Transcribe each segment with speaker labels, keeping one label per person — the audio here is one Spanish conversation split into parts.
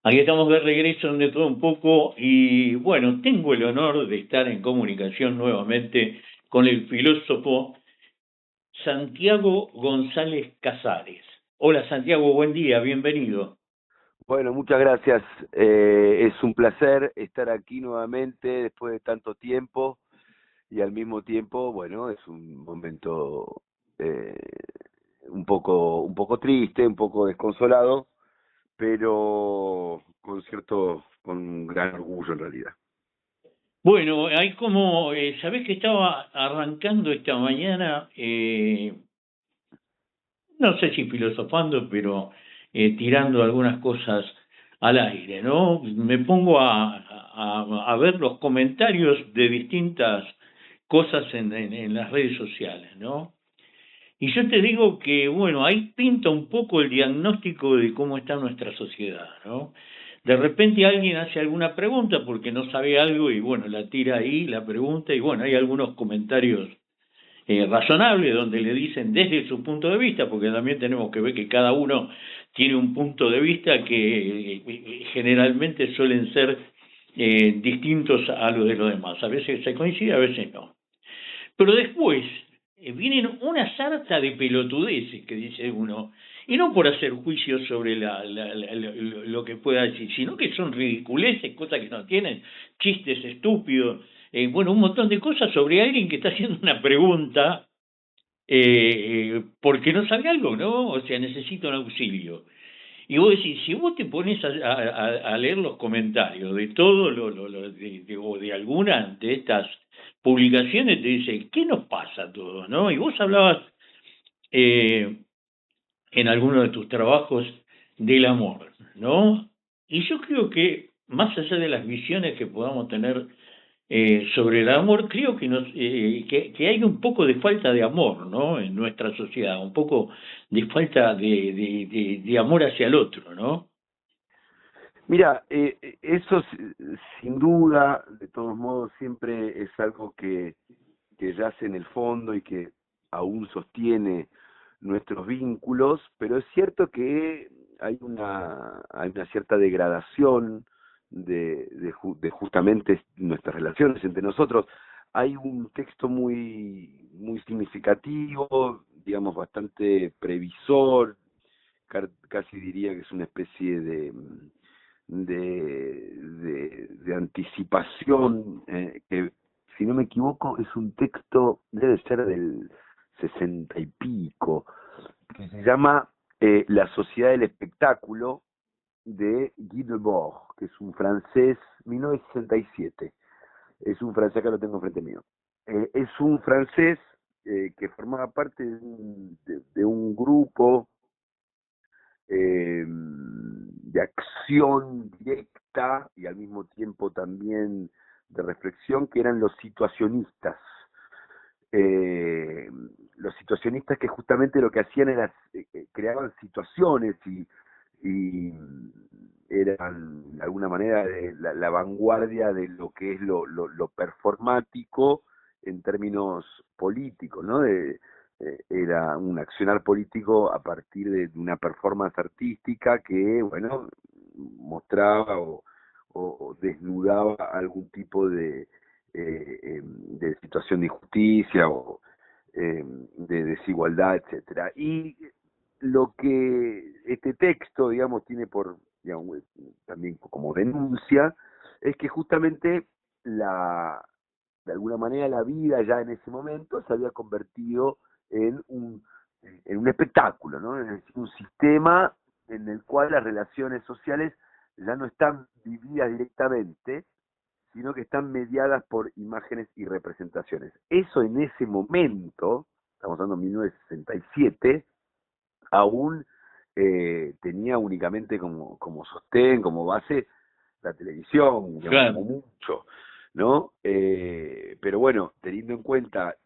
Speaker 1: Aquí estamos de regreso de todo un poco y bueno, tengo el honor de estar en comunicación nuevamente con el filósofo Santiago González Casares. Hola Santiago, buen día, bienvenido.
Speaker 2: Bueno, muchas gracias. Es un placer estar aquí nuevamente después de tanto tiempo y al mismo tiempo, bueno, es un momento eh, un poco triste, un poco desconsolado, pero con gran orgullo en realidad.
Speaker 1: Bueno, hay como, sabés que estaba arrancando esta mañana, no sé si filosofando, pero tirando algunas cosas al aire, ¿no? Me pongo a ver los comentarios de distintas cosas en las redes sociales, ¿no? Y yo te digo que, bueno, ahí pinta un poco el diagnóstico de cómo está nuestra sociedad, ¿no? De repente alguien hace alguna pregunta porque no sabe algo y, bueno, la tira ahí, la pregunta, y bueno, hay algunos comentarios razonable, donde le dicen desde su punto de vista, porque también tenemos que ver que cada uno tiene un punto de vista que generalmente suelen ser distintos a los de los demás. A veces se coincide, a veces no. Pero después vienen una sarta de pelotudeces que dice uno, y no por hacer juicios sobre lo que pueda decir, sino que son ridiculeces, cosas que no tienen, chistes estúpidos, bueno, un montón de cosas sobre alguien que está haciendo una pregunta porque no sabe algo, ¿no? O sea, necesita un auxilio. Y vos decís, si vos te pones a leer los comentarios de todo o de alguna de estas publicaciones, te dice, ¿qué nos pasa a todos, no? Y vos hablabas eh, en alguno de tus trabajos del amor, ¿no? Y yo creo que más allá de las visiones que podamos tener sobre el amor, creo que hay un poco de falta de amor, ¿no? En nuestra sociedad, un poco de falta de amor hacia el otro, ¿no?
Speaker 2: Mira, eso sin duda, de todos modos, siempre es algo que yace en el fondo y que aún sostiene nuestros vínculos, pero es cierto que hay una cierta degradación de justamente nuestras relaciones entre nosotros. Hay un texto muy significativo, digamos, bastante previsor, casi diría que es una especie de anticipación, que si no me equivoco es un texto, debe ser del 60 y pico, que se llama La Sociedad del Espectáculo, de Guy Debord, que es un francés, 1967, es un francés, acá lo tengo frente mío. Es un francés que formaba parte de un grupo de acción directa y al mismo tiempo también de reflexión, que eran los situacionistas. Eh, los situacionistas que justamente lo que hacían era creaban situaciones y eran de alguna manera la vanguardia de lo que es lo performático en términos políticos, ¿no? Era un accionar político a partir de una performance artística que, bueno, mostraba o desnudaba algún tipo de situación de injusticia o de desigualdad, etcétera. Y lo que este texto, digamos, tiene por, digamos, también como denuncia, es que justamente la, de alguna manera la vida ya en ese momento se había convertido en un espectáculo, ¿no? Es decir, un sistema en el cual las relaciones sociales ya no están vividas directamente, sino que están mediadas por imágenes y representaciones. Eso en ese momento, estamos hablando de 1967, aún tenía únicamente como sostén, como base, la televisión, digamos, como
Speaker 1: Claro.
Speaker 2: mucho, ¿no? Pero bueno, teniendo en cuenta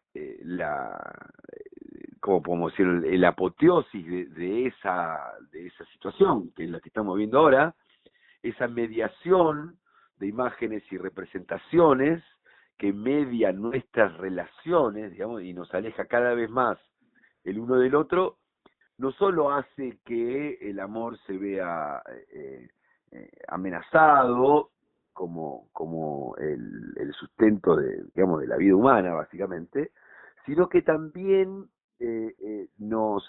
Speaker 2: como podemos decir, el apoteosis de esa situación, que es la que estamos viendo ahora, esa mediación de imágenes y representaciones que median nuestras relaciones, digamos, y nos aleja cada vez más el uno del otro, no solo hace que el amor se vea amenazado como el sustento digamos, de la vida humana, básicamente, sino que también nos,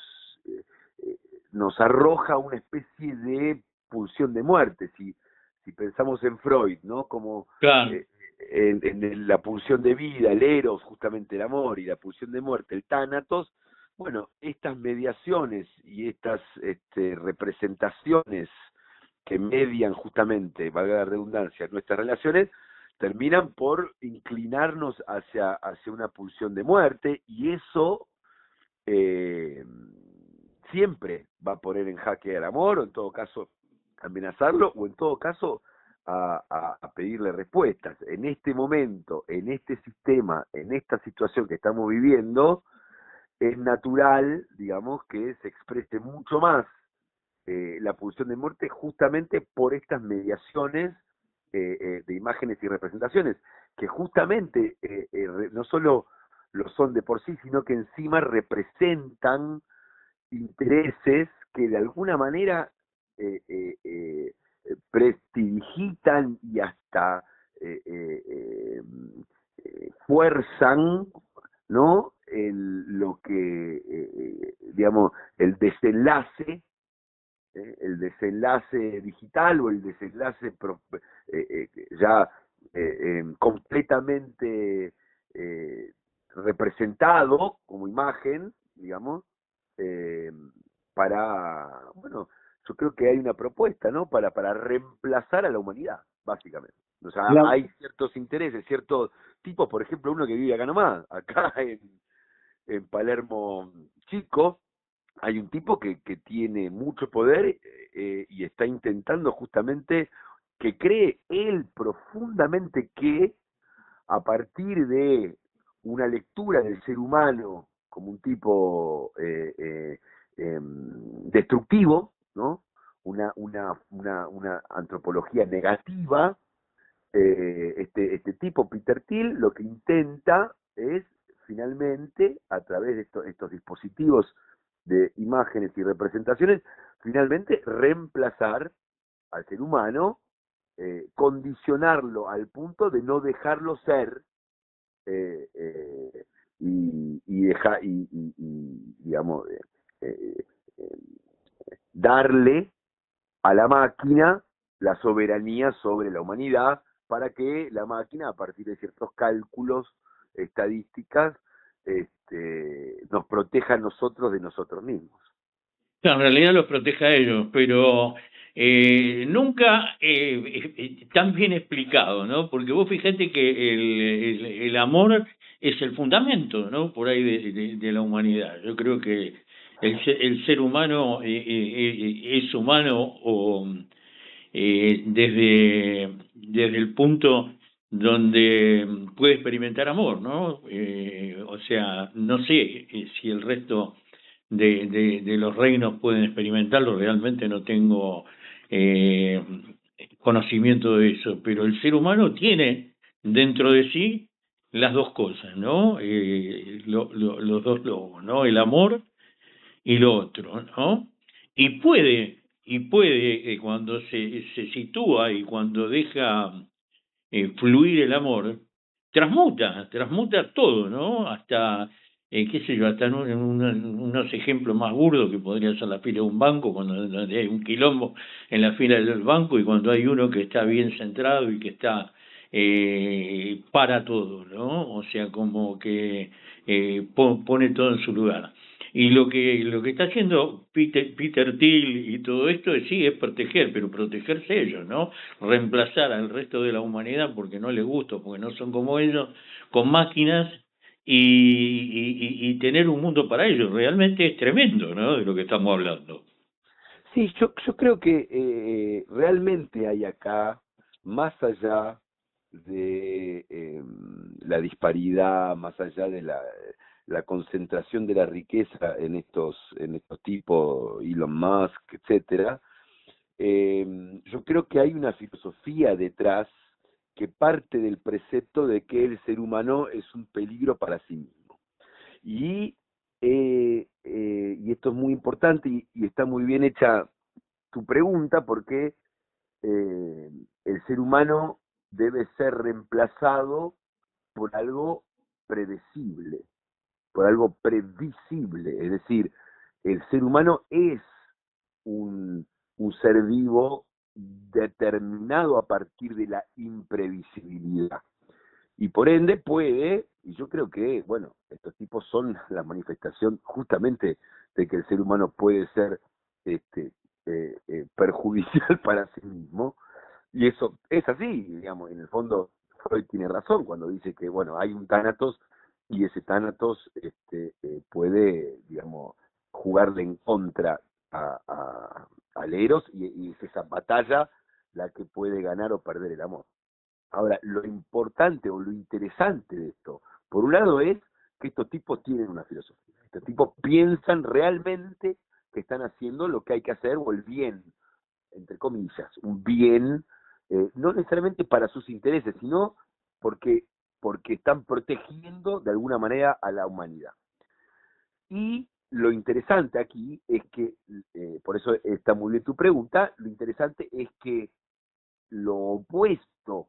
Speaker 2: eh, nos arroja una especie de pulsión de muerte. Si pensamos en Freud, ¿no? Como
Speaker 1: Claro.
Speaker 2: eh, en la pulsión de vida, el eros, justamente el amor, y la pulsión de muerte, el tánatos. Bueno, estas mediaciones y estas representaciones que median justamente, valga la redundancia, nuestras relaciones, terminan por inclinarnos hacia una pulsión de muerte, y eso eh, siempre va a poner en jaque al amor, o en todo caso amenazarlo, o en todo caso a pedirle respuestas. En este momento, en este sistema, en esta situación que estamos viviendo, es natural, digamos, que se exprese mucho más la pulsión de muerte, justamente por estas mediaciones de imágenes y representaciones, que justamente no solo lo son de por sí, sino que encima representan intereses que de alguna manera eh, eh, eh, prestidigitan y hasta eh, eh, eh, fuerzan, ¿no? Lo que, digamos, el desenlace, el desenlace digital, o el desenlace ya completamente representado como imagen, digamos, eh, bueno, yo creo que hay una propuesta, ¿no? Para reemplazar a la humanidad, básicamente. O sea,
Speaker 1: La-
Speaker 2: hay ciertos intereses, ciertos tipos, por ejemplo, uno que vive acá nomás, acá en Palermo Chico, hay un tipo que tiene mucho poder y está intentando justamente, que cree él profundamente, que a partir de una lectura del ser humano como un tipo destructivo, ¿no? Una antropología negativa, este tipo, Peter Thiel, lo que intenta es finalmente, a través de estos dispositivos de imágenes y representaciones, finalmente reemplazar al ser humano, condicionarlo al punto de no dejarlo ser, eh, eh, digamos, eh, darle a la máquina la soberanía sobre la humanidad, para que la máquina, a partir de ciertos cálculos, estadísticas, nos proteja a nosotros de nosotros mismos.
Speaker 1: En realidad los protege a ellos, pero nunca tan bien explicado, ¿no? Porque vos fíjate que el amor es el fundamento, ¿no? Por ahí de la humanidad. Yo creo que el ser humano es humano o desde el punto donde puede experimentar amor, ¿no? O sea, no sé si el resto de los reinos pueden experimentarlo, realmente no tengo eh, conocimiento de eso, pero el ser humano tiene dentro de sí las dos cosas, ¿no? Los dos lobos, ¿no? El amor y lo otro, ¿no? Y puede cuando se sitúa y cuando deja fluir el amor, transmuta todo, ¿no? Hasta, qué sé yo, hasta unos ejemplos más burdos, que podría ser la fila de un banco, cuando hay un quilombo en la fila del banco, y cuando hay uno que está bien centrado y que está para todo, ¿no? O sea, como que pone todo en su lugar. Y lo que está haciendo Peter Thiel y todo esto sí es proteger, pero protegerse ellos, ¿no? Reemplazar al resto de la humanidad porque no les gusta, porque no son como ellos, con máquinas, y tener un mundo para ellos. Realmente es tremendo, ¿no? De lo que estamos hablando.
Speaker 2: Sí, yo creo que realmente hay acá, más allá de la disparidad, más allá de la concentración de la riqueza en estos tipos, Elon Musk, etcétera, yo creo que hay una filosofía detrás que parte del precepto de que el ser humano es un peligro para sí mismo. Y esto es muy importante, y está muy bien hecha tu pregunta, porque el ser humano debe ser reemplazado por algo predecible, por algo previsible. Es decir, el ser humano es un ser vivo determinado a partir de la imprevisibilidad. Y por ende puede, y yo creo que, bueno, estos tipos son la manifestación justamente de que el ser humano puede ser este, perjudicial para sí mismo, y eso es así, digamos, en el fondo Freud tiene razón cuando dice que, bueno, hay un tánatos y ese tánatos puede, digamos, jugarle en contra al Eros y es esa batalla la que puede ganar o perder el amor. Ahora, lo importante o lo interesante de esto, por un lado es que estos tipos tienen una filosofía, estos tipos piensan realmente que están haciendo lo que hay que hacer o el bien, entre comillas, un bien, no necesariamente para sus intereses, sino porque, porque están protegiendo de alguna manera a la humanidad. Y lo interesante aquí es que, por eso está muy bien tu pregunta, lo interesante es que lo opuesto,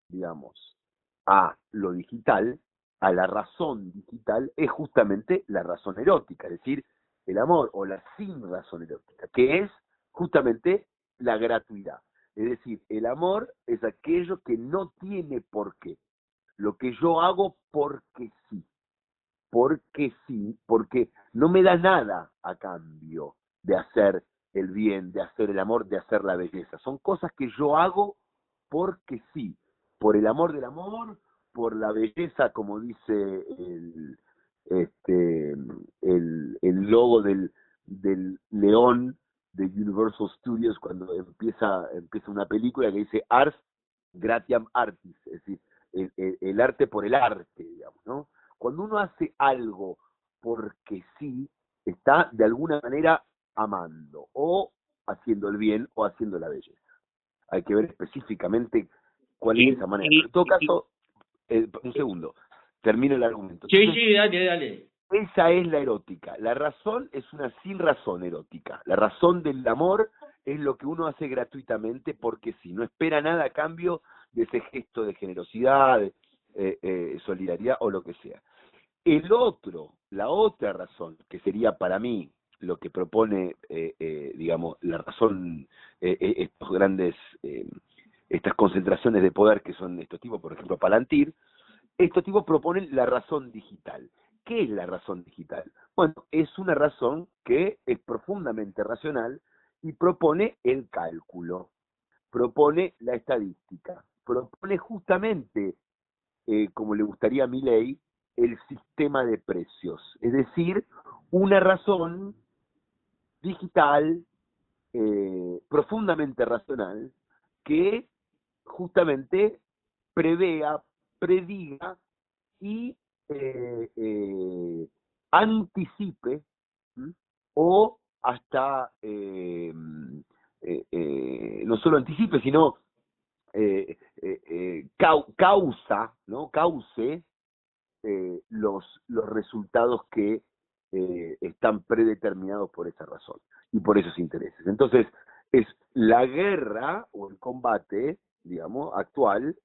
Speaker 2: digamos, a lo digital, a la razón digital, es justamente la razón erótica, es decir, el amor o la sin razón erótica, que es justamente la gratuidad. Es decir, el amor es aquello que no tiene por qué, lo que yo hago porque sí, porque no me da nada a cambio de hacer el bien, de hacer el amor, de hacer la belleza. Son cosas que yo hago porque sí, por el amor del amor, por la belleza, como dice este, el logo del león de Universal Studios cuando empieza una película que dice Ars Gratiam Artis, es decir, el arte por el arte, digamos, ¿no? Cuando uno hace algo porque sí, está de alguna manera amando, o haciendo el bien, o haciendo la belleza. Hay que ver específicamente cuál es esa manera. Pero en todo caso, un segundo, termino el argumento.
Speaker 1: Sí,
Speaker 2: Entonces,
Speaker 1: sí, dale, dale.
Speaker 2: esa es la erótica. La razón es una sin razón erótica. La razón del amor es lo que uno hace gratuitamente porque sí, no espera nada a cambio de ese gesto de generosidad, de solidaridad o lo que sea. El otro, la otra razón, que sería para mí lo que propone, digamos, la razón, estos grandes, estas concentraciones de poder que son estos tipos, por ejemplo, Palantir, estos tipos proponen la razón digital. ¿Qué es la razón digital? Bueno, es una razón que es profundamente racional y propone el cálculo, propone la estadística, propone justamente, como le gustaría a Milei, el sistema de precios, es decir, una razón digital profundamente racional que justamente prevea, prediga y anticipe, ¿m? O hasta no solo anticipe, sino causa, ¿no? Cause los resultados que están predeterminados por esa razón y por esos intereses. Entonces, es la guerra o el combate, digamos, actual,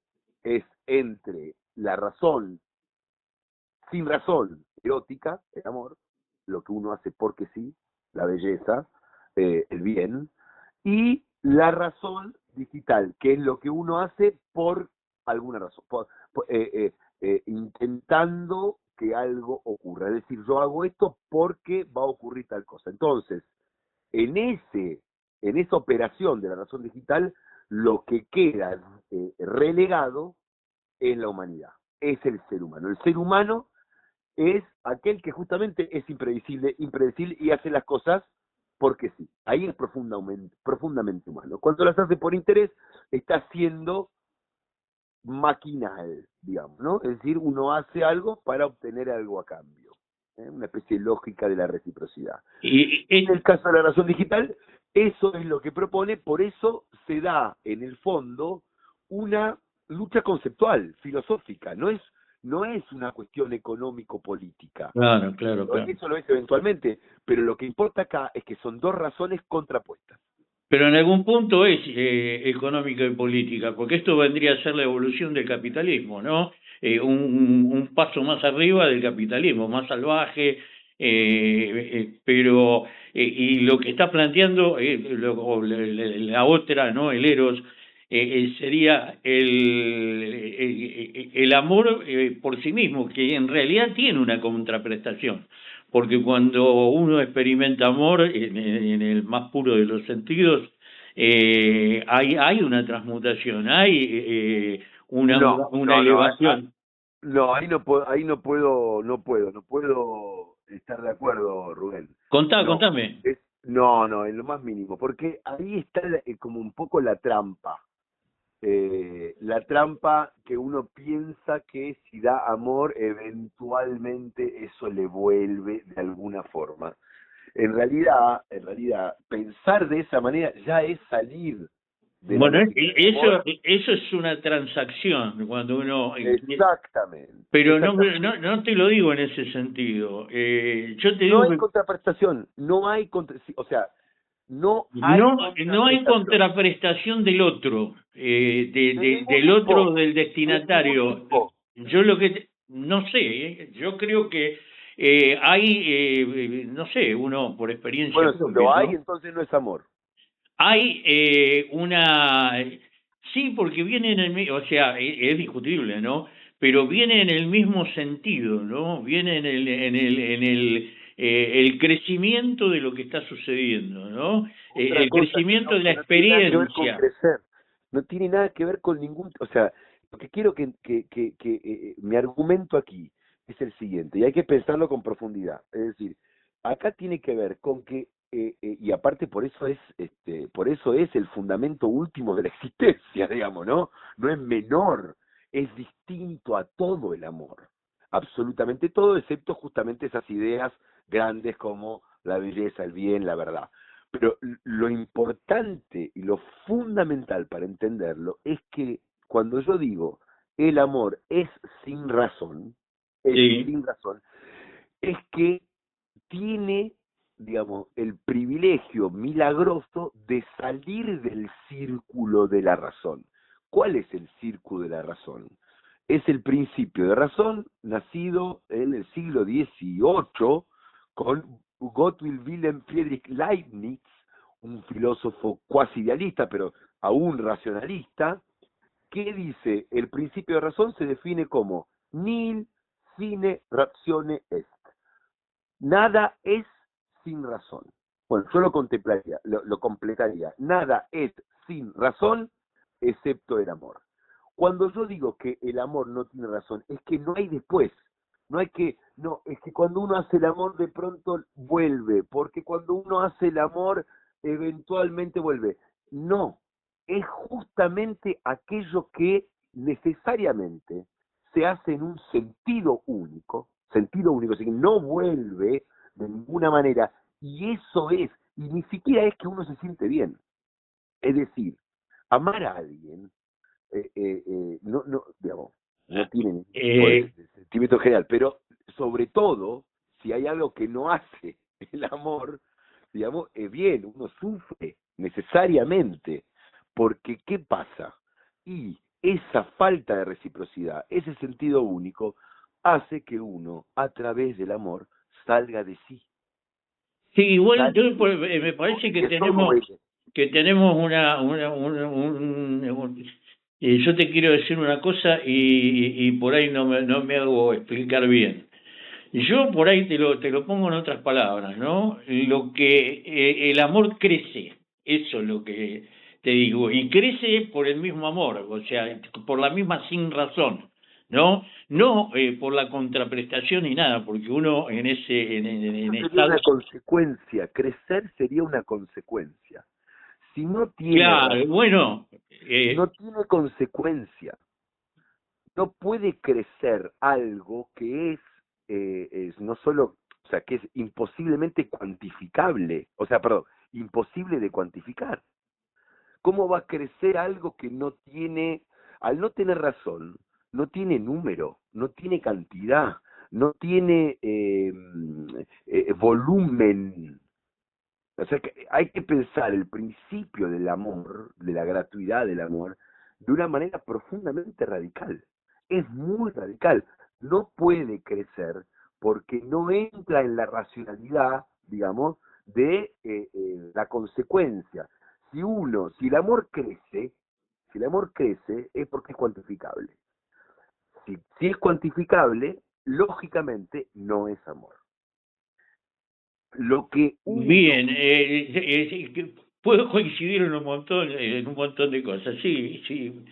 Speaker 2: es entre la razón, sin razón, erótica, el amor, lo que uno hace porque sí, la belleza, el bien, y la razón digital, que es lo que uno hace por alguna razón, intentando que algo ocurra. Es decir, yo hago esto porque va a ocurrir tal cosa. Entonces, en en esa operación de la razón digital, lo que queda relegado es la humanidad, es el ser humano. El ser humano es aquel que justamente es impredecible y hace las cosas porque sí. Ahí es profundamente humano. Cuando las hace por interés, está siendo maquinal, digamos, ¿no? Es decir, uno hace algo para obtener algo a cambio. Una especie de lógica de la reciprocidad. En el caso de la razón digital, eso es lo que propone, por eso se da, en el fondo, una lucha conceptual, filosófica, no es una cuestión económico-política.
Speaker 1: Claro, claro, claro.
Speaker 2: Eso lo es eventualmente, pero lo que importa acá es que son dos razones contrapuestas.
Speaker 1: Pero en algún punto es económica y política, porque esto vendría a ser la evolución del capitalismo, ¿no? Un paso más arriba del capitalismo, más salvaje, pero y lo que está planteando o la otra, ¿no? El Eros, sería el amor por sí mismo, que en realidad tiene una contraprestación. Porque cuando uno experimenta amor en el más puro de los sentidos, hay una transmutación, hay
Speaker 2: No,
Speaker 1: una
Speaker 2: no, no,
Speaker 1: elevación.
Speaker 2: no, no puedo estar de acuerdo, Rubén. No,
Speaker 1: Contame.
Speaker 2: no, no, en lo más mínimo, porque ahí está como un poco la trampa que uno piensa que si da amor, eventualmente eso le vuelve de alguna forma. En realidad, pensar de esa manera ya es salir de la
Speaker 1: Bueno,
Speaker 2: lógica del amor.
Speaker 1: eso es una transacción cuando uno...
Speaker 2: Exactamente,
Speaker 1: pero
Speaker 2: exactamente.
Speaker 1: no te lo digo en ese sentido. Yo te
Speaker 2: No
Speaker 1: digo
Speaker 2: hay
Speaker 1: que
Speaker 2: contraprestación, no hay sí, o sea, no hay
Speaker 1: no hay
Speaker 2: contraprestación
Speaker 1: contraprestación del otro,
Speaker 2: de ningún
Speaker 1: del otro,
Speaker 2: tipo,
Speaker 1: del
Speaker 2: de ningún
Speaker 1: destinatario.
Speaker 2: tipo.
Speaker 1: Yo lo que, no sé, yo creo que hay, no sé, uno por experiencia
Speaker 2: Bueno, si
Speaker 1: propia,
Speaker 2: lo hay,
Speaker 1: ¿no?
Speaker 2: entonces no es amor.
Speaker 1: Hay sí, porque viene en el mismo, o sea, es discutible, ¿no? Pero viene en el mismo sentido, ¿no? Viene el crecimiento de lo que está sucediendo, ¿no?
Speaker 2: Otra
Speaker 1: El
Speaker 2: cosa
Speaker 1: crecimiento de la
Speaker 2: que no tiene nada que ver con
Speaker 1: experiencia.
Speaker 2: crecer, no tiene nada que ver con ningún, o sea, lo que quiero mi argumento aquí es el siguiente, y hay que pensarlo con profundidad, es decir, acá tiene que ver con que, y aparte por eso es el fundamento último de la existencia, digamos, ¿no? No es menor, es distinto a todo el amor, absolutamente todo, excepto justamente esas ideas grandes como la belleza, el bien, la verdad. Pero lo importante y lo fundamental para entenderlo es que cuando yo digo el amor es
Speaker 1: Sí.
Speaker 2: sin razón, es que tiene, digamos, el privilegio milagroso de salir del círculo de la razón. ¿Cuál es el círculo de la razón? Es el principio de razón nacido en el siglo XVIII con Gottlieb Wilhelm Friedrich Leibniz, un filósofo cuasi idealista, pero aún racionalista, que dice el principio de razón se define como nil sine ratione est. Nada es sin razón. Bueno, yo lo completaría. Nada es sin razón excepto el amor. Cuando yo digo que el amor no tiene razón, es que no hay después. No, es que cuando uno hace el amor de pronto vuelve, porque cuando uno hace el amor eventualmente vuelve. No, es justamente aquello que necesariamente se hace en un sentido único, así que no vuelve de ninguna manera, y eso es, y ni siquiera es que uno se siente bien. Es decir, amar a alguien digamos, no tiene ningún tipo
Speaker 1: Eh,
Speaker 2: de sentimiento general, pero sobre todo, si hay algo que no hace el amor, digamos, es bien, uno sufre necesariamente, porque ¿qué pasa? Y esa falta de reciprocidad, ese sentido único, hace que uno, a través del amor, salga de sí,
Speaker 1: sí, igual
Speaker 2: salga de sí
Speaker 1: me
Speaker 2: mismo,
Speaker 1: parece
Speaker 2: y eso duele.
Speaker 1: que tenemos yo te quiero decir una cosa y por ahí no me hago explicar bien. Yo por ahí te lo pongo en otras palabras, ¿no? Lo que el amor crece, eso es lo que te digo, y crece por el mismo amor, o sea, por la misma sin razón, ¿no? No por la contraprestación ni nada, porque uno en
Speaker 2: Eso sería
Speaker 1: estado...
Speaker 2: una consecuencia, crecer sería una consecuencia. Si no tiene
Speaker 1: Claro,
Speaker 2: razón,
Speaker 1: bueno,
Speaker 2: no tiene consecuencia. No puede crecer algo que es no solo, o sea, que es imposiblemente cuantificable, o sea, perdón, imposible de cuantificar. ¿Cómo va a crecer algo que no tiene, al no tener razón, no tiene número, no tiene cantidad, no tiene volumen? O sea, que hay que pensar el principio del amor, de la gratuidad del amor, de una manera profundamente radical. Es muy radical. No puede crecer porque no entra en la racionalidad, digamos, de la consecuencia. Si el amor crece es porque es cuantificable. Si es cuantificable, lógicamente no es amor. Lo que uno...
Speaker 1: Bien, puedo coincidir en un montón de cosas, sí, sí.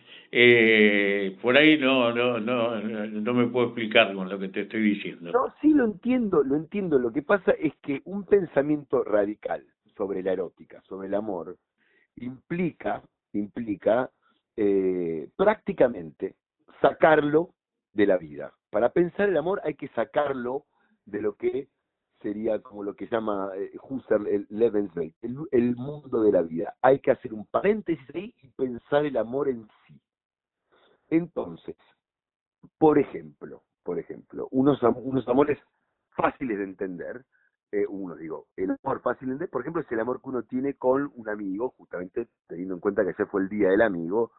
Speaker 1: Por ahí no me puedo explicar con lo que te estoy diciendo.
Speaker 2: No, sí lo entiendo, lo entiendo. Lo que pasa es que un pensamiento radical sobre la erótica, sobre el amor, implica prácticamente sacarlo de la vida. Para pensar el amor hay que sacarlo de lo que sería como lo que llama Husserl el Lebenswelt, el mundo de la vida. Hay que hacer un paréntesis ahí y pensar el amor en sí. Entonces, unos amores fáciles de entender, el amor fácil de entender, por ejemplo, es el amor que uno tiene con un amigo, justamente teniendo en cuenta que ese fue el día del amigo,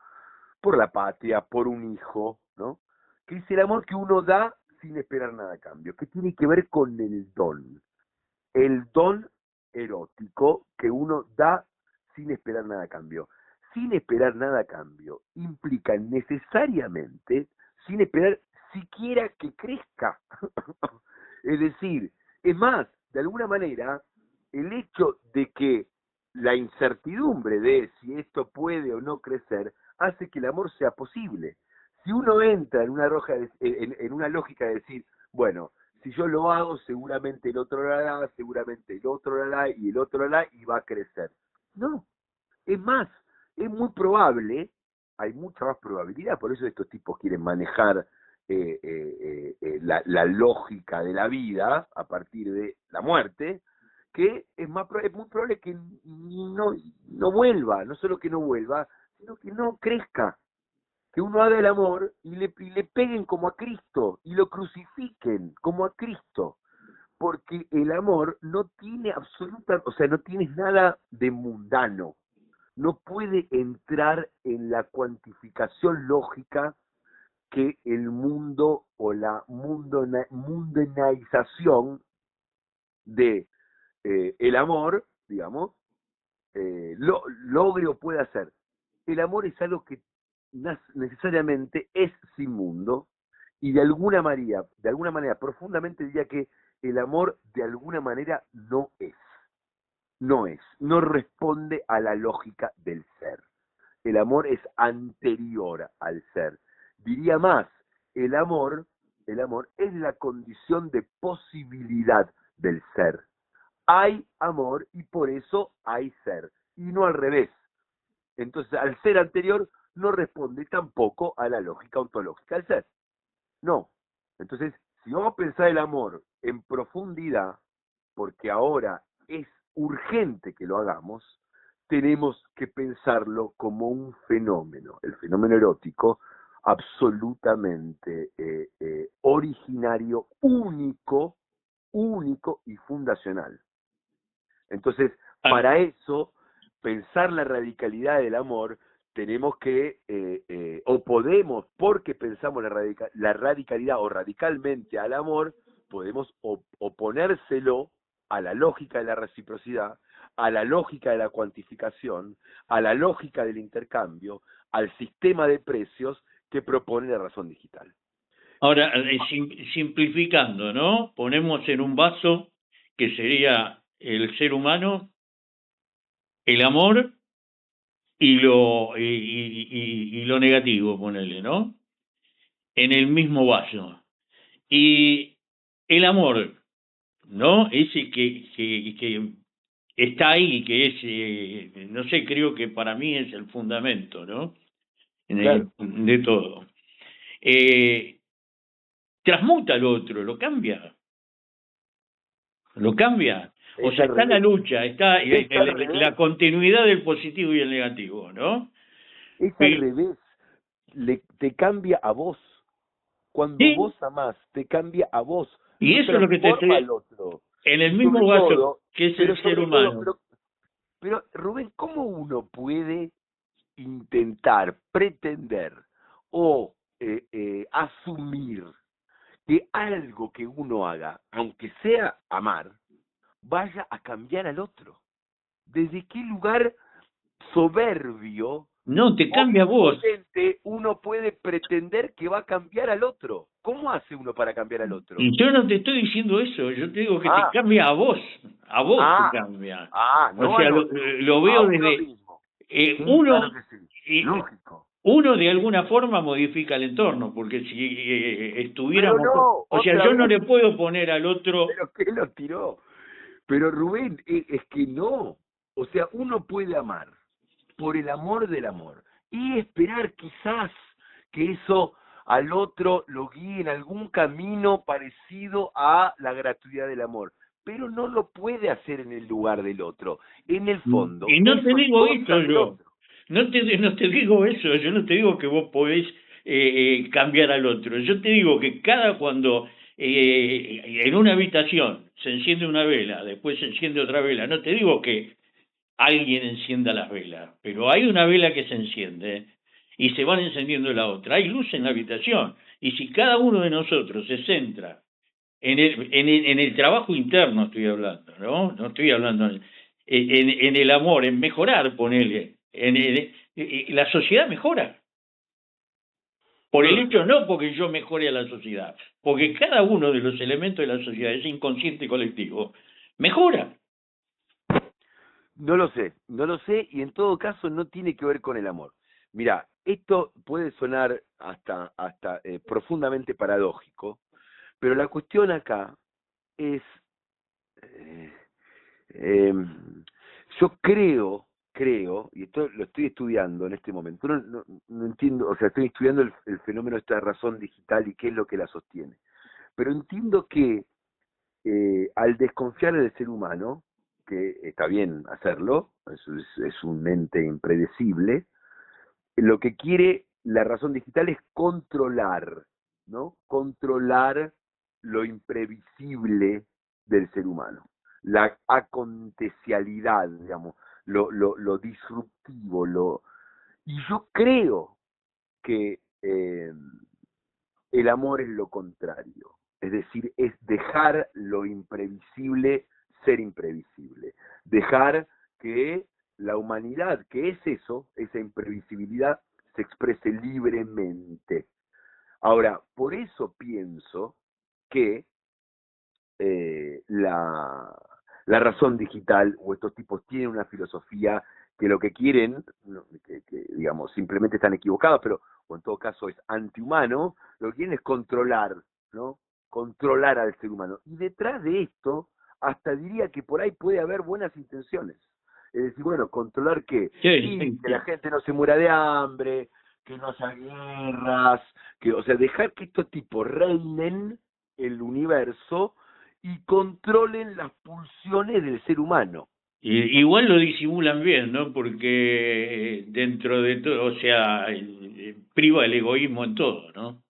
Speaker 2: por la patria, por un hijo, ¿no? Que es el amor que uno da sin esperar nada a cambio, que tiene que ver con el don erótico que uno da sin esperar nada a cambio. Sin esperar nada a cambio implica necesariamente, sin esperar siquiera que crezca. Es decir, es más, de alguna manera, el hecho de que la incertidumbre de si esto puede o no crecer hace que el amor sea posible. Si uno entra en en una lógica de decir, bueno, si yo lo hago, seguramente el otro lo hará, seguramente el otro lo hará y el otro lo hará y va a crecer. No, es más, es muy probable, hay mucha más probabilidad, por eso estos tipos quieren manejar la lógica de la vida a partir de la muerte, que es muy probable que no vuelva, no solo que no vuelva, sino que no crezca, que uno haga el amor y le peguen como a Cristo y lo crucifiquen como a Cristo, porque el amor no tiene o sea, no tiene nada de mundano, no puede entrar en la cuantificación lógica que el mundo o la mundanaización de el amor, digamos, logre o puede hacer. El amor es algo que necesariamente es sin mundo y de alguna manera profundamente diría que el amor de alguna manera no responde a la lógica del ser. El amor es anterior al ser. Diría más, el amor, el amor es la condición de posibilidad del ser. Hay amor y por eso hay ser, y no al revés. Entonces, al ser anterior no responde tampoco a la lógica ontológica del ser. No. Entonces, si vamos a pensar el amor en profundidad, porque ahora es urgente que lo hagamos, tenemos que pensarlo como un fenómeno, el fenómeno erótico, absolutamente originario, único y fundacional. Entonces,
Speaker 1: Ah,
Speaker 2: para eso, pensar la radicalidad del amor, tenemos que, o podemos, porque pensamos la radicalidad o radicalmente al amor, podemos oponérselo a la lógica de la reciprocidad, a la lógica de la cuantificación, a la lógica del intercambio, al sistema de precios que propone la razón digital.
Speaker 1: ahora, simplificando, ¿no? Ponemos en un vaso que sería el ser humano, el amor y lo negativo, ponele, ¿no? En el mismo vaso. Y el amor, ¿no? Ese que está ahí, que es, no sé, creo que para mí es el fundamento, ¿no?
Speaker 2: Claro,
Speaker 1: De todo. Eh, Transmuta al otro, lo cambia. O
Speaker 2: es
Speaker 1: sea,
Speaker 2: al
Speaker 1: está la
Speaker 2: revés,
Speaker 1: lucha, está
Speaker 2: es al revés,
Speaker 1: la continuidad del positivo y el negativo, ¿no?
Speaker 2: es al
Speaker 1: Pero,
Speaker 2: revés, te cambia a vos. Cuando
Speaker 1: sí,
Speaker 2: vos amás, te cambia a vos,
Speaker 1: y
Speaker 2: no
Speaker 1: eso es lo que te
Speaker 2: transforma
Speaker 1: estoy,
Speaker 2: al otro.
Speaker 1: en el
Speaker 2: Y
Speaker 1: mismo
Speaker 2: sobre
Speaker 1: vaso
Speaker 2: todo,
Speaker 1: que es
Speaker 2: pero
Speaker 1: el ser
Speaker 2: sobre todo,
Speaker 1: humano.
Speaker 2: Pero Rubén, ¿cómo uno puede intentar, pretender o asumir que algo que uno haga, aunque sea amar, vaya a cambiar al otro? ¿Desde qué lugar soberbio
Speaker 1: No, te
Speaker 2: o
Speaker 1: cambia a vos.
Speaker 2: impotente uno puede pretender que va a cambiar al otro? ¿Cómo hace uno para cambiar al otro?
Speaker 1: Y yo no te estoy diciendo eso, yo te digo que te
Speaker 2: Ah,
Speaker 1: cambia a vos te
Speaker 2: ah,
Speaker 1: cambia. O
Speaker 2: no
Speaker 1: sea,
Speaker 2: al otro,
Speaker 1: lo
Speaker 2: a
Speaker 1: veo
Speaker 2: uno
Speaker 1: desde
Speaker 2: mismo. Sí, claro
Speaker 1: uno,
Speaker 2: que sí,
Speaker 1: eh,
Speaker 2: lógico.
Speaker 1: uno de alguna forma modifica el entorno, porque si
Speaker 2: Pero
Speaker 1: estuviéramos,
Speaker 2: no,
Speaker 1: o sea,
Speaker 2: otra
Speaker 1: yo no
Speaker 2: vez,
Speaker 1: le puedo poner al otro,
Speaker 2: pero ¿qué lo tiró? Pero Rubén, es que no. O sea, uno puede amar por el amor del amor y esperar quizás que eso al otro lo guíe en algún camino parecido a la gratuidad del amor, pero no lo puede hacer en el lugar del otro. En el fondo,
Speaker 1: y no te
Speaker 2: eso es
Speaker 1: digo eso
Speaker 2: cosa del
Speaker 1: yo,
Speaker 2: otro.
Speaker 1: no te digo eso, yo no te digo que vos podés cambiar al otro, yo te digo que cuando en una habitación se enciende una vela, después se enciende otra vela, no te digo que alguien encienda las velas, pero hay una vela que se enciende y se van encendiendo la otra, hay luz en la habitación, y si cada uno de nosotros se centra en el trabajo interno, estoy hablando, ¿no? No estoy hablando en el amor, en mejorar, ponele. La sociedad mejora. Por
Speaker 2: No
Speaker 1: el
Speaker 2: lo sé.
Speaker 1: hecho, no porque yo mejore a la sociedad, porque cada uno de los elementos de la sociedad, ese inconsciente colectivo, mejora.
Speaker 2: No lo sé, no lo sé y en todo caso no tiene que ver con el amor. Mira, esto puede sonar hasta profundamente paradójico, pero la cuestión acá es, eh, eh, yo creo, y esto lo estoy estudiando en este momento, no entiendo, o sea, estoy estudiando el fenómeno de esta razón digital y qué es lo que la sostiene, pero entiendo que al desconfiar del ser humano, que está bien hacerlo, es un ente impredecible, lo que quiere la razón digital es controlar, ¿no? Controlar lo imprevisible del ser humano, la acontecialidad, digamos, lo disruptivo, y yo creo que el amor es lo contrario, es decir, es dejar lo imprevisible ser imprevisible, dejar que la humanidad, que es eso, esa imprevisibilidad, se exprese libremente. Ahora, por eso pienso que la razón digital o estos tipos tienen una filosofía que lo que quieren, digamos, simplemente están equivocados, pero o en todo caso es antihumano, lo que quieren es controlar, ¿no? Controlar al ser humano. Y detrás de esto, hasta diría que por ahí puede haber buenas intenciones. Es decir, bueno, controlar qué,
Speaker 1: Sí,
Speaker 2: y
Speaker 1: sí,
Speaker 2: que la
Speaker 1: sí.
Speaker 2: gente no se muera de hambre, que no haya guerras, que, o sea, dejar que estos tipos reinen el universo y controlen las pulsiones del ser humano.
Speaker 1: Igual lo disimulan bien, ¿no? Porque dentro de todo, o sea, priva el egoísmo en todo, ¿no?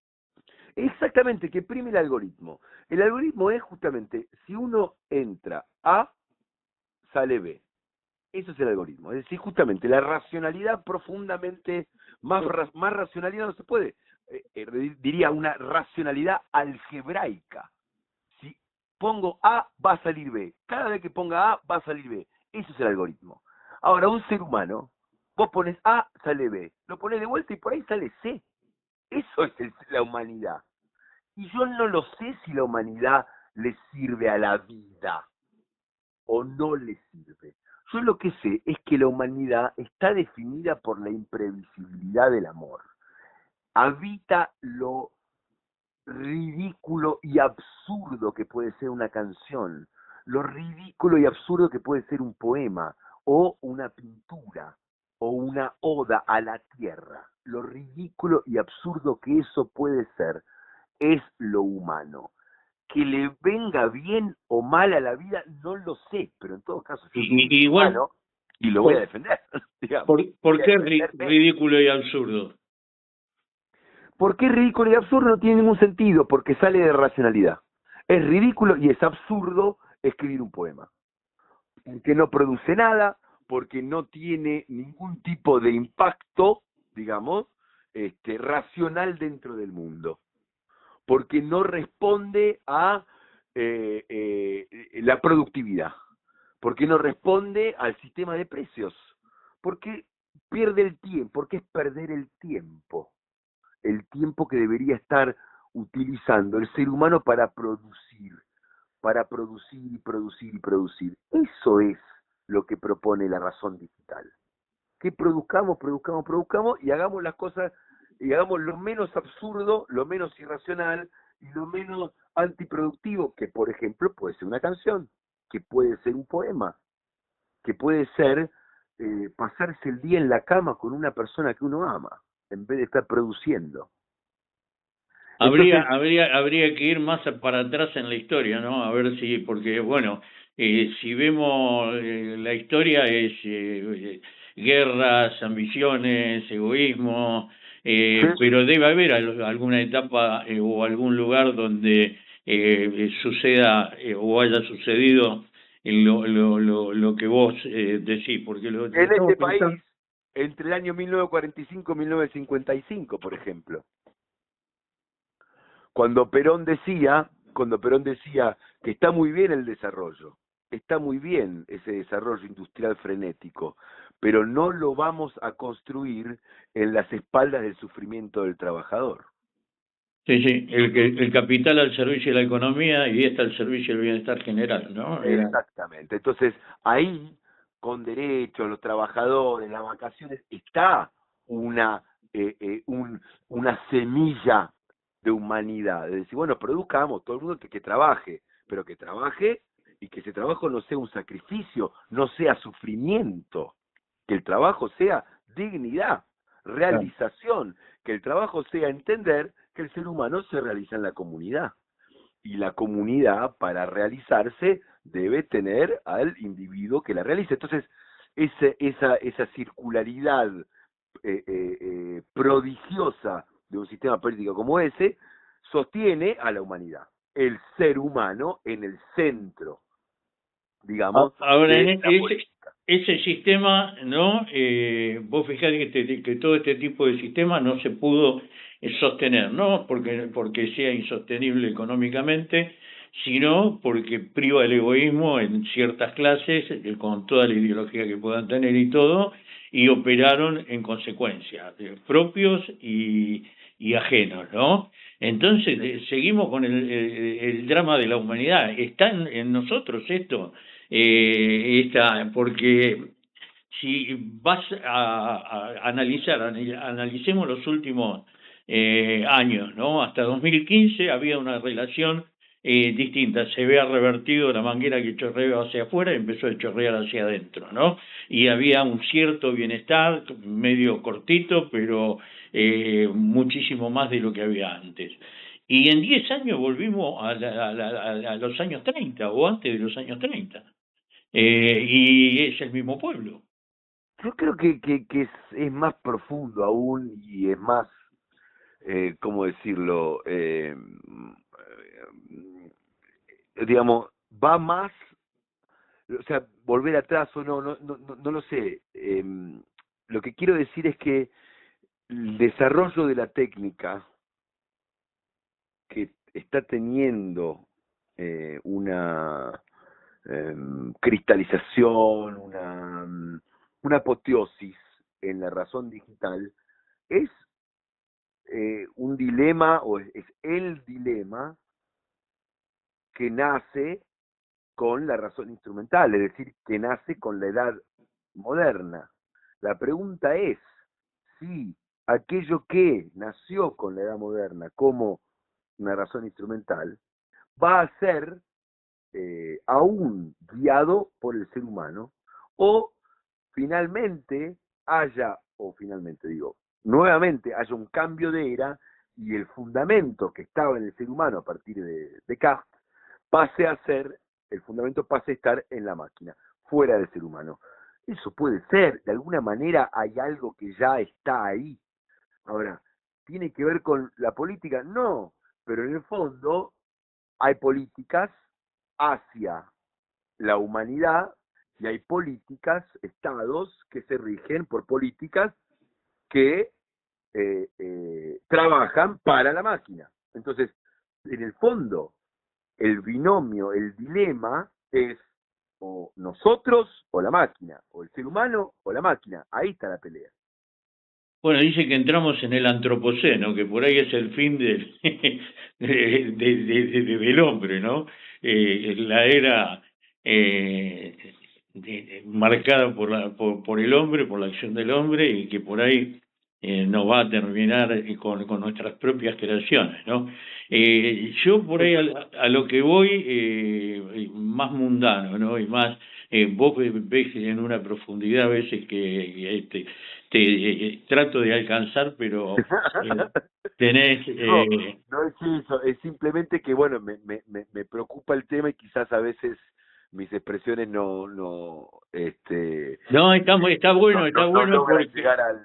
Speaker 2: Exactamente, que prime el algoritmo. El algoritmo es justamente, si uno entra A, sale B. Eso es el algoritmo. Es decir, justamente la racionalidad profundamente, más racionalidad no se puede. Diría una racionalidad algebraica. Si pongo A, va a salir B. Cada vez que ponga A, va a salir B. Eso es el algoritmo. Ahora, un ser humano, vos pones A, sale B. Lo pones de vuelta y por ahí sale C. Eso es la humanidad. Y yo no lo sé si la humanidad le sirve a la vida o no le sirve. Yo lo que sé es que la humanidad está definida por la imprevisibilidad del amor. Habita lo ridículo y absurdo que puede ser una canción, lo ridículo y absurdo que puede ser un poema, o una pintura, o una oda a la tierra. Lo ridículo y absurdo que eso puede ser es lo humano. Que le venga bien o mal a la vida, no lo sé, pero en todo caso yo soy un ser
Speaker 1: Igual,
Speaker 2: humano y lo voy a
Speaker 1: por,
Speaker 2: defender, digamos.
Speaker 1: por
Speaker 2: Voy a
Speaker 1: qué
Speaker 2: defenderme.
Speaker 1: ridículo y absurdo?
Speaker 2: ¿Por qué es ridículo y absurdo? No tiene ningún sentido, porque sale de racionalidad. Es ridículo y es absurdo escribir un poema, porque no produce nada, porque no tiene ningún tipo de impacto, digamos, racional dentro del mundo, porque no responde a la productividad, porque no responde al sistema de precios, porque pierde el tiempo, porque es perder el tiempo que debería estar utilizando el ser humano para producir y producir y producir. Eso es lo que propone la razón digital. Que produzcamos, produzcamos, produzcamos y hagamos las cosas, y hagamos lo menos absurdo, lo menos irracional y lo menos antiproductivo, que por ejemplo puede ser una canción, que puede ser un poema, que puede ser pasarse el día en la cama con una persona que uno ama, en vez de estar produciendo. Entonces,
Speaker 1: Habría que ir más para atrás en la historia, ¿no? A ver si, porque bueno, si vemos la historia es guerras, ambiciones, egoísmo, pero debe haber alguna etapa o algún lugar donde suceda o haya sucedido lo que vos decís, porque lo
Speaker 2: en
Speaker 1: estamos
Speaker 2: este país,
Speaker 1: pensando.
Speaker 2: entre el año 1945 y 1955, por ejemplo, cuando Perón decía que está muy bien el desarrollo, está muy bien ese desarrollo industrial frenético, pero no lo vamos a construir en las espaldas del sufrimiento del trabajador.
Speaker 1: Sí, sí, el capital al servicio de la economía y está al servicio del bienestar general, ¿no?
Speaker 2: Exactamente. Entonces, ahí, con derechos, los trabajadores, las vacaciones, está una, una semilla de humanidad. De decir, bueno, produzcamos, todo el mundo que trabaje, pero que trabaje y que ese trabajo no sea un sacrificio, no sea sufrimiento, que el trabajo sea dignidad,
Speaker 1: Claro.
Speaker 2: realización, que el trabajo sea entender que el ser humano se realiza en la comunidad y la comunidad para realizarse debe tener al individuo que la realice. Entonces, esa circularidad prodigiosa de un sistema político como ese sostiene a la humanidad, el ser humano en el centro, digamos,
Speaker 1: Ahora,
Speaker 2: de la política.
Speaker 1: ese sistema, ¿no? Vos fijate que todo este tipo de sistemas no se pudo sostener, no porque sea insostenible económicamente, sino porque priva el egoísmo en ciertas clases, con toda la ideología que puedan tener y todo, y operaron en consecuencia, propios y ajenos, ¿no? Entonces, seguimos con el drama de la humanidad. Está en nosotros esto, porque si vas a analizar, analicemos los últimos años, ¿no? Hasta 2015 había una relación distinta, se había revertido la manguera que chorreaba hacia afuera y empezó a chorrear hacia adentro, ¿no? Y había un cierto bienestar, medio cortito, pero muchísimo más de lo que había antes. Y en 10 años volvimos a los años 30 o antes de los años 30. Y es el mismo pueblo.
Speaker 2: Yo creo que es más profundo aún y es más, ¿cómo decirlo? Digamos, va más, o sea, volver atrás o no lo sé. Lo que quiero decir es que el desarrollo de la técnica que está teniendo una cristalización, una apoteosis en la razón digital, es un dilema o es el dilema que nace con la razón instrumental, es decir, que nace con la edad moderna. La pregunta es si aquello que nació con la edad moderna como una razón instrumental va a ser aún guiado por el ser humano o finalmente finalmente digo, nuevamente haya un cambio de era y el fundamento que estaba en el ser humano a partir de Descartes pase a ser, el fundamento pase a estar en la máquina, fuera del ser humano. Eso puede ser, de alguna manera hay algo que ya está ahí. Ahora, ¿tiene que ver con la política? No, pero en el fondo hay políticas hacia la humanidad y hay políticas, estados que se rigen por políticas que trabajan para la máquina. Entonces, en el fondo, el binomio, el dilema es o nosotros o la máquina, o el ser humano o la máquina. Ahí está la pelea.
Speaker 1: Bueno, dice que entramos en el antropoceno, que por ahí es el fin del hombre, ¿no? La era marcada por el hombre, por la acción del hombre, y que por ahí nos va a terminar con nuestras propias creaciones, ¿no? Yo por ahí a lo que voy, más mundano, ¿no? Y más, vos ves en una profundidad a veces que trato de alcanzar, pero tenés...
Speaker 2: No, no es eso, es simplemente que, bueno, me preocupa el tema y quizás a veces mis expresiones
Speaker 1: no, está
Speaker 2: no
Speaker 1: bueno
Speaker 2: logran
Speaker 1: porque
Speaker 2: llegar al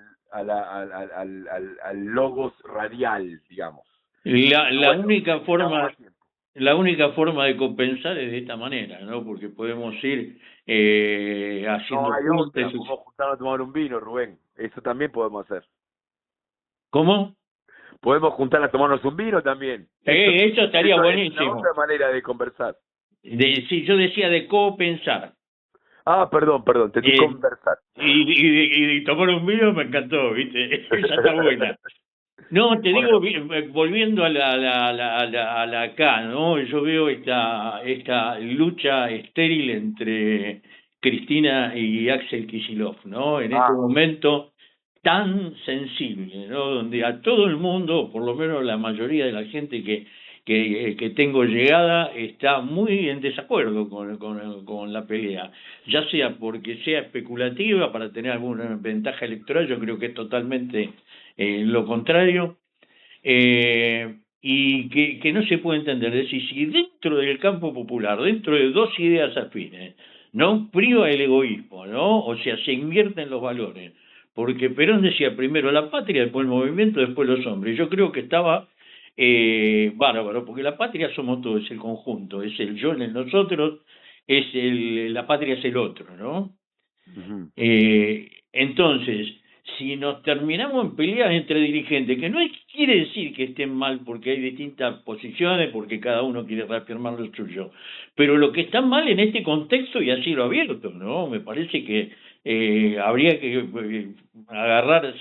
Speaker 2: logos radial, digamos. Pero
Speaker 1: la
Speaker 2: bueno,
Speaker 1: única
Speaker 2: necesitamos
Speaker 1: forma...
Speaker 2: más tiempo.
Speaker 1: La única forma de compensar es de esta manera, ¿no? Porque podemos ir
Speaker 2: No
Speaker 1: haciendo
Speaker 2: hay
Speaker 1: puntes.
Speaker 2: otra, podemos juntarnos a tomar un vino, Rubén. Eso también podemos hacer.
Speaker 1: ¿Cómo?
Speaker 2: Podemos juntarnos a tomarnos un vino también. Eso,
Speaker 1: Eso estaría
Speaker 2: eso es la
Speaker 1: buenísimo.
Speaker 2: otra manera de conversar.
Speaker 1: Sí, yo decía de compensar.
Speaker 2: Ah, perdón, te di
Speaker 1: Eh,
Speaker 2: conversar.
Speaker 1: y tomar un vino me encantó, ¿viste? Esa está buena. No, te digo,
Speaker 2: Bueno,
Speaker 1: volviendo a la acá, ¿no? Yo veo esta lucha estéril entre Cristina y Axel Kicillof, ¿no? En este
Speaker 2: ah,
Speaker 1: momento tan sensible, ¿no? Donde a todo el mundo, por lo menos la mayoría de la gente que tengo llegada, está muy en desacuerdo con la pelea, ya sea porque sea especulativa para tener alguna ventaja electoral, yo creo que es totalmente lo contrario, y que no se puede entender. Es decir, si dentro del campo popular, dentro de dos ideas afines, no priva el egoísmo, ¿no? O sea, se invierten los valores. Porque Perón decía primero la patria, después el movimiento, después los hombres. Yo creo que estaba bárbaro, porque la patria somos todos, es el conjunto, es el yo en el nosotros, la patria es el otro, ¿no?
Speaker 2: ujú.
Speaker 1: Entonces, si nos terminamos en peleas entre dirigentes, que no quiere decir que estén mal porque hay distintas posiciones, porque cada uno quiere reafirmar lo suyo, pero lo que está mal en este contexto y a cielo abierto, ¿no? Me parece que habría que agarrar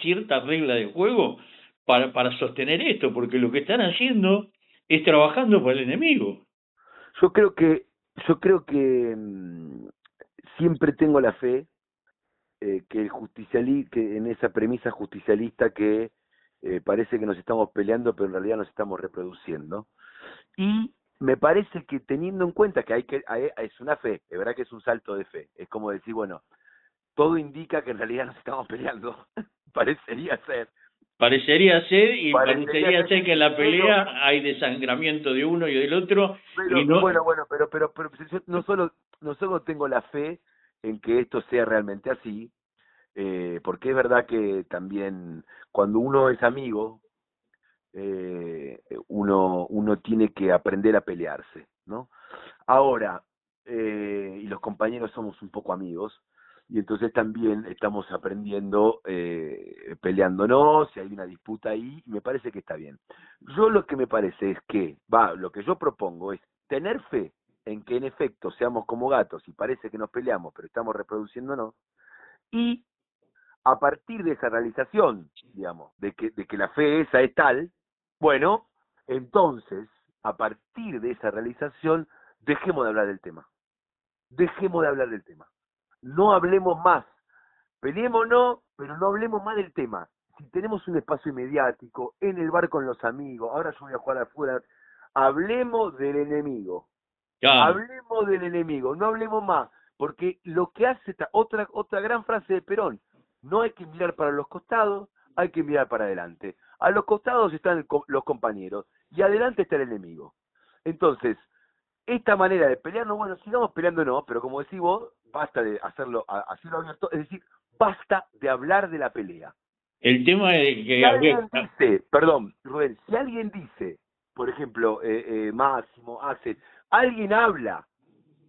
Speaker 1: cierta regla de juego para sostener esto, porque lo que están haciendo es trabajando para el enemigo.
Speaker 2: Yo creo que, yo creo que siempre tengo la fe que que en esa premisa justicialista que parece que nos estamos peleando, pero en realidad nos estamos reproduciendo. Y me parece que teniendo en cuenta que es una fe, es verdad que es un salto de fe, es como decir, bueno, todo indica que en realidad nos estamos peleando, parecería ser,
Speaker 1: Parecería ser, y
Speaker 2: parecería
Speaker 1: parecería
Speaker 2: ser,
Speaker 1: ser que en la
Speaker 2: pero,
Speaker 1: pelea hay desangramiento de uno y del otro, y no,
Speaker 2: bueno, pero yo no solo tengo la fe en que esto sea realmente así, porque es verdad que también cuando uno es amigo, uno tiene que aprender a pelearse, ¿no? Ahora, y los compañeros somos un poco amigos, y entonces también estamos aprendiendo, peleándonos, si hay una disputa ahí, y me parece que está bien. Yo lo que me parece es que, lo que yo propongo es tener fe en que en efecto seamos como gatos y parece que nos peleamos, pero estamos reproduciéndonos, y a partir de esa realización, digamos, de que la fe esa es tal, bueno, entonces, a partir de esa realización, dejemos de hablar del tema. Dejemos de hablar del tema. No hablemos más. Peleémonos, pero no hablemos más del tema. Si tenemos un espacio mediático, en el bar con los amigos, ahora yo voy a jugar afuera, hablemos del enemigo.
Speaker 1: claro,
Speaker 2: Hablemos del enemigo, no hablemos más, porque lo que hace otra gran frase de Perón, no hay que mirar para los costados, hay que mirar para adelante. A los costados están los compañeros y adelante está el enemigo. Entonces, esta manera de pelearnos, bueno, sigamos peleándonos, pero como decís vos, basta de hacerlo abierto, es decir, basta de hablar de la pelea.
Speaker 1: el tema es
Speaker 2: Si
Speaker 1: que habría...
Speaker 2: alguien dice, perdón, Rubén, si alguien dice, por ejemplo, Máximo, Axel, alguien habla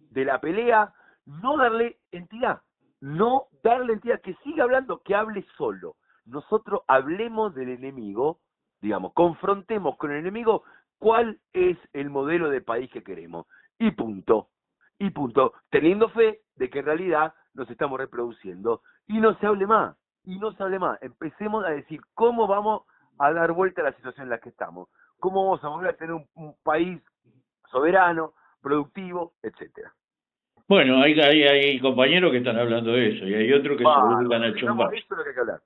Speaker 2: de la pelea, no darle entidad, no darle entidad, que siga hablando, que hable solo. Nosotros hablemos del enemigo, digamos, confrontemos con el enemigo cuál es el modelo de país que queremos. Y punto, teniendo fe de que en realidad nos estamos reproduciendo. Y no se hable más, Empecemos a decir cómo vamos a dar vuelta a la situación en la que estamos, cómo vamos a volver a tener un país soberano, productivo, etcétera.
Speaker 1: Bueno, hay compañeros que están hablando de eso y hay otros que se dedican a chumbar.
Speaker 2: Eso es lo que hay que hablar.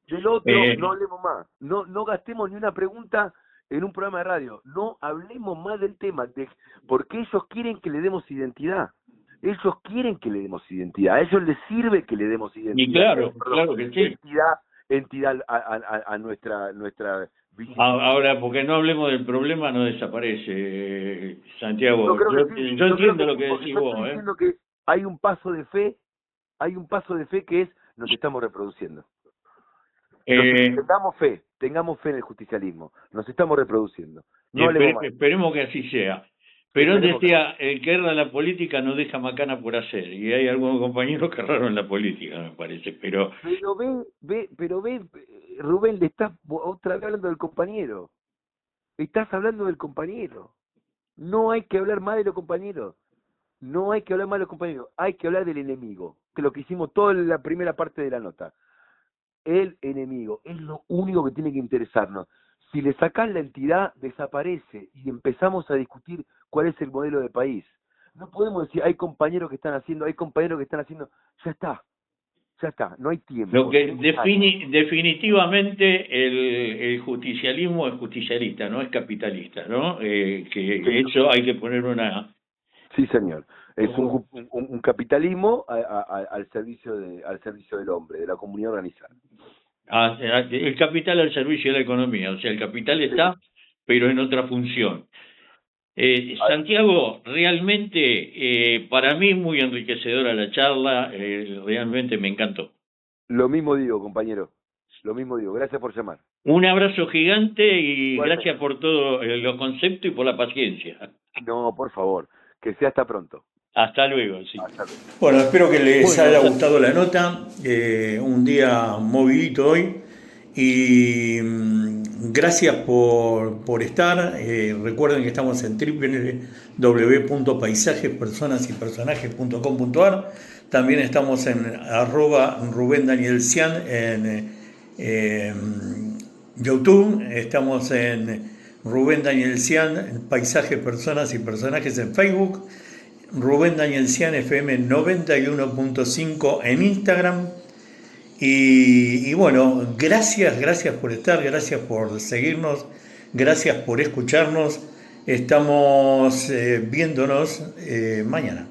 Speaker 2: Del otro no hablemos más. No gastemos ni una pregunta en un programa de radio. No hablemos más del tema, porque ellos quieren que le demos identidad. Ellos quieren que le demos identidad. A ellos les sirve que le demos identidad.
Speaker 1: Y claro que sí.
Speaker 2: Entidad a nuestra
Speaker 1: Ahora, porque no hablemos del problema, no desaparece, Santiago. Yo entiendo lo que decís vos. Estoy
Speaker 2: diciendo que hay un paso de fe, que es nos estamos reproduciendo. Tengamos fe en el justicialismo, nos estamos reproduciendo.
Speaker 1: Esperemos que así sea. Pero él decía, el que erra en la política no deja macana por hacer, y hay algunos compañeros que erraron en la política, me parece, pero
Speaker 2: ve, Rubén, le estás otra vez hablando del compañero. Estás hablando del compañero. No hay que hablar más de los compañeros. Hay que hablar del enemigo, que es lo que hicimos toda la primera parte de la nota. El enemigo es lo único que tiene que interesarnos. Si le sacás la entidad, desaparece y empezamos a discutir cuál es el modelo de país. No podemos decir, hay compañeros que están haciendo, ya está, no hay tiempo.
Speaker 1: Lo que definitivamente el justicialismo es justicialista, no es capitalista, ¿no? Eso hay que poner una...
Speaker 2: Sí, señor. Es un capitalismo al servicio del hombre, de la comunidad organizada.
Speaker 1: El capital al servicio de la economía, o sea, el capital está, pero en otra función. Santiago, realmente para mí muy enriquecedora la charla, realmente me encantó.
Speaker 2: Lo mismo digo, compañero, gracias por llamar.
Speaker 1: Un abrazo gigante y gracias por todos los conceptos y por la paciencia.
Speaker 2: No, por favor, que sea hasta pronto.
Speaker 1: Hasta luego, sí. Bueno, espero que les haya gustado la nota, un día movidito hoy y gracias por estar. Recuerden que estamos en www.paisajespersonasypersonajes.com.ar. También estamos en @RubénDanielCian en YouTube. Estamos en Rubén Daniel Cian, Paisajes, Personas y Personajes en Facebook. Rubén Daniel Cian FM 91.5 en Instagram. Y bueno, gracias por estar, gracias por seguirnos, gracias por escucharnos. Estamos viéndonos mañana.